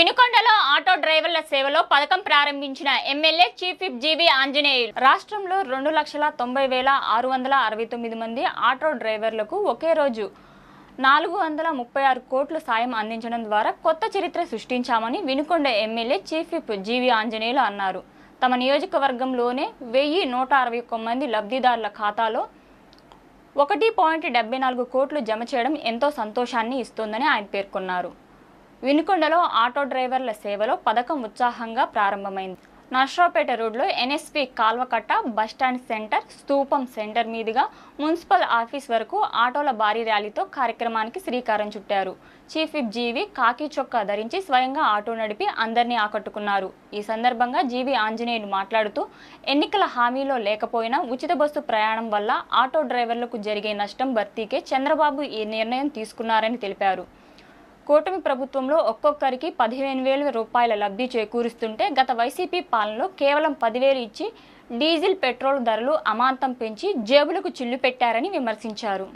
వినుకొండలో auto డ్రైవర్ల సేవలో పథకం ప్రారంభించిన ఎమ్మెల్యే చీఫ్ విప్ జీవి ఆంజనేయులు రాష్ట్రంలో 2,90,669 మంది ఆటో డ్రైవర్లకు ఒకే రోజు 436 కోట్ల సాయం అందించడం ద్వారా కొత్త చరిత్ర సృష్టించామని వినుకొండ ఎమ్మెల్యే చీఫ్ విప్ జీవి ఆంజనేయులు అన్నారు. తమ నియోజకవర్గంలోనే 1161 మంది లబ్ధిదారుల ఖాతాలో 1.74 కోట్లు జమ చేయడం ఎంతో సంతోషాన్ని ఇస్తోందని ఆయన పేర్కొన్నారు. వినుకొండలో ఆటో డ్రైవర్ల సేవలో పథకం ఉత్సాహంగా ప్రారంభమైంది. నర్సరావుపేట రోడ్లో ఎన్ఎస్పి కాల్వకట్ట బస్టాండ్ సెంటర్ స్తూపం సెంటర్ మీదుగా మున్సిపల్ ఆఫీస్ వరకు ఆటోల భారీ ర్యాలీతో కార్యక్రమానికి శ్రీకారం చుట్టారు. చీఫ్ విప్ జీవి కాకి చొక్కా ధరించి స్వయంగా ఆటో నడిపి అందరినీ ఆకట్టుకున్నారు. ఈ సందర్భంగా జీవి ఆంజనేయులు మాట్లాడుతూ ఎన్నికల హామీలో లేకపోయినా ఉచిత బస్సు ప్రయాణం వల్ల ఆటో డ్రైవర్లకు జరిగే నష్టం భర్తీకే చంద్రబాబు ఈ నిర్ణయం తీసుకున్నారని తెలిపారు. కూటమి ప్రభుత్వంలో ఒక్కొక్కరికి 15,000 రూపాయల లబ్ధి చేకూరుస్తుంటే గత వైసీపీ పాలనలో కేవలం 10,000 ఇచ్చి డీజిల్ పెట్రోల్ ధరలు అమాంతం పెంచి జేబులకు చిల్లు పెట్టారని విమర్శించారు.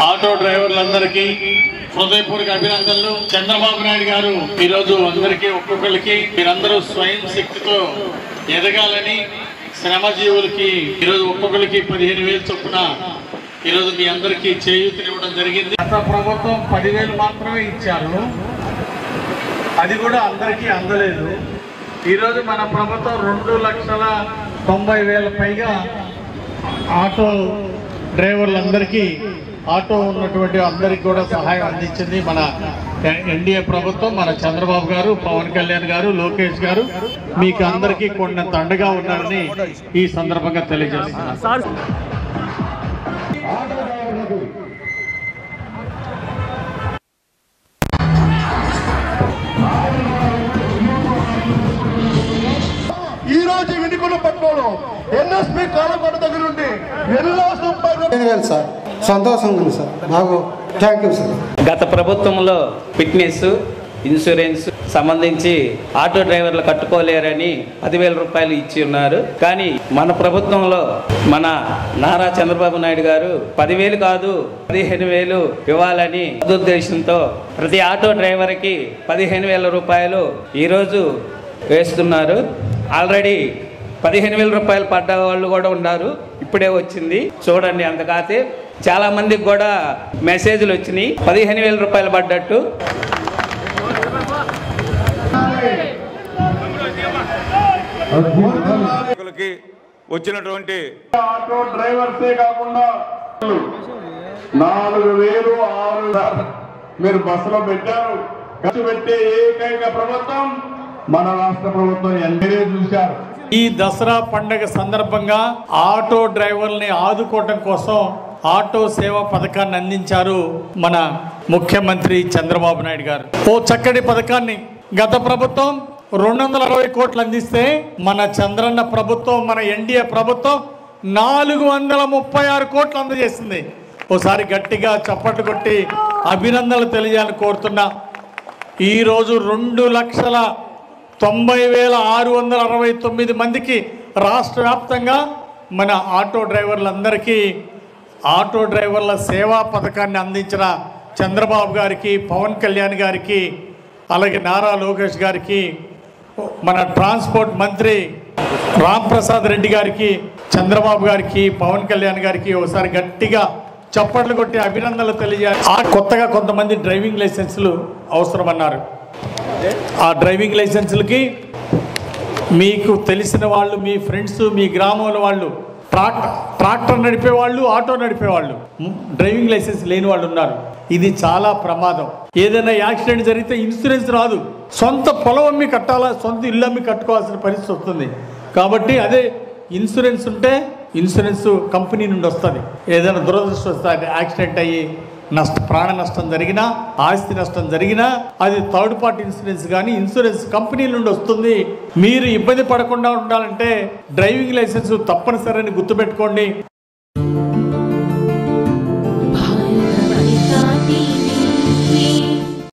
ఆటో డ్రైవర్లందరికీ హృదయపూర్వక అభినందనలు. చంద్రబాబు నాయుడు గారు ఈరోజు అందరికీ ఒక్కొక్కరికి మీరందరూ స్వయం శక్తితో ఎదగాలని శ్రమజీవులకి ఈరోజు ఒక్కొక్కరికి 15,000 చొప్పున ఈరోజు మీ అందరికీ చేయూతనివ్వడం జరిగింది. గత ప్రభుత్వం 10,000 మాత్రమే ఇచ్చారు, అది కూడా అందరికీ అందలేదు. ఈరోజు మన ప్రభుత్వం 2,90,000 పైగా ఆటో డ్రైవర్లందరికీ ఆటో ఉన్నటువంటి అందరికీ కూడా సహాయం అందించింది మన ఎన్డీఏ ప్రభుత్వం. మన చంద్రబాబు గారు, పవన్ కళ్యాణ్ గారు, లోకేష్ గారు మీకు అందరికీ కొండంత అండగా ఉన్నారని ఈ సందర్భంగా తెలియజేస్తున్నారు. ఈ రోజు వినుకొండ పట్టణంలో ఎన్ఎస్పి కాలకొండ దగ్గర నుండి 2,90,000 సార్ సంతోషంగా ఉంది సార్. నాకు థ్యాంక్ యూ సార్. గత ప్రభుత్వంలో ఫిట్నెస్ ఇన్సూరెన్స్ సంబంధించి ఆటో డ్రైవర్లు కట్టుకోలేరని 10,000 రూపాయలు ఇచ్చి ఉన్నారు. కానీ మన ప్రభుత్వంలో మన నారా చంద్రబాబు నాయుడు గారు 10,000 కాదు 15,000 ఇవ్వాలని ఉద్దేశంతో ప్రతి ఆటో డ్రైవర్కి 15,000 రూపాయలు ఈరోజు వేస్తున్నారు. ఆల్రెడీ 15,000 రూపాయలు పడ్డ వాళ్ళు కూడా ఉన్నారు. ఇప్పుడే వచ్చింది చూడండి. అంతకాతే చాలా మందికి కూడా మెసేజ్లు వచ్చినాయి 15,000 రూపాయలు పడ్డట్టు. వచ్చినటువంటి ఆటో డ్రైవర్సే కాకుండా 4,000 మీరు బస్సులో పెట్టారు. ఖర్చు పెట్టే ఏకైక ప్రభుత్వం మన రాష్ట్ర ప్రభుత్వం ఎన్డీఏ చూశారు. ఈ దసరా పండుగ సందర్భంగా ఆటో డ్రైవర్లని ఆదుకోవటం కోసం ఆటో సేవ పథకాన్ని అందించారు మన ముఖ్యమంత్రి చంద్రబాబు నాయుడు గారు. ఓ చక్కటి పథకాన్ని గత ప్రభుత్వం 260 కోట్లు అందిస్తే మన చంద్రన్న ప్రభుత్వం, మన ఎన్డీఏ ప్రభుత్వం 436 కోట్లు అందజేసింది. ఓసారి గట్టిగా చప్పట్లు కొట్టి అభినందనలు తెలియాలని కోరుతున్నా. ఈరోజు 2,90,669 మందికి రాష్ట్ర వ్యాప్తంగా మన ఆటో డ్రైవర్లందరికీ ఆటో డ్రైవర్ల సేవా పథకాన్ని అందించిన చంద్రబాబు గారికి, పవన్ కళ్యాణ్ గారికి, అలాగే నారా లోకేష్ గారికి, మన ట్రాన్స్పోర్ట్ మంత్రి రాంప్రసాద్ రెడ్డి గారికి, చంద్రబాబు గారికి, పవన్ కళ్యాణ్ గారికి ఒకసారి గట్టిగా చప్పట్లు కొట్టి అభినందనలు తెలియజేయాలి. కొత్తగా కొంతమంది డ్రైవింగ్ లైసెన్సులు అవసరమన్నారు. ఆ డ్రైవింగ్ లైసెన్సులకి మీకు తెలిసిన వాళ్ళు, మీ ఫ్రెండ్స్, మీ గ్రామంలో వాళ్ళు ట్రాక్టర్ నడిపేవాళ్ళు, ఆటో నడిపేవాళ్ళు, డ్రైవింగ్ లైసెన్స్ లేని వాళ్ళు ఉన్నారు. ఇది చాలా ప్రమాదం. ఏదైనా యాక్సిడెంట్ జరిగితే ఇన్సూరెన్స్ రాదు. సొంత పొలం అమ్మి కట్టాలా, సొంత ఇల్లు అమ్మి కట్టుకోవాల్సిన పరిస్థితి వస్తుంది. కాబట్టి అదే ఇన్సూరెన్స్ ఉంటే ఇన్సూరెన్స్ కంపెనీ నుండి వస్తుంది. ఏదైనా దురదృష్టవశాత్తు యాక్సిడెంట్ అయ్యి ప్రాణ నష్టం జరిగినా, ఆస్తి నష్టం జరిగినా అది థర్డ్ పార్టీ ఇన్సూరెన్స్ కానీ ఇన్సూరెన్స్ కంపెనీ నుండి వస్తుంది. మీరు ఇబ్బంది పడకుండా ఉండాలంటే డ్రైవింగ్ లైసెన్స్ తప్పనిసరి అని గుర్తుపెట్టుకోండి.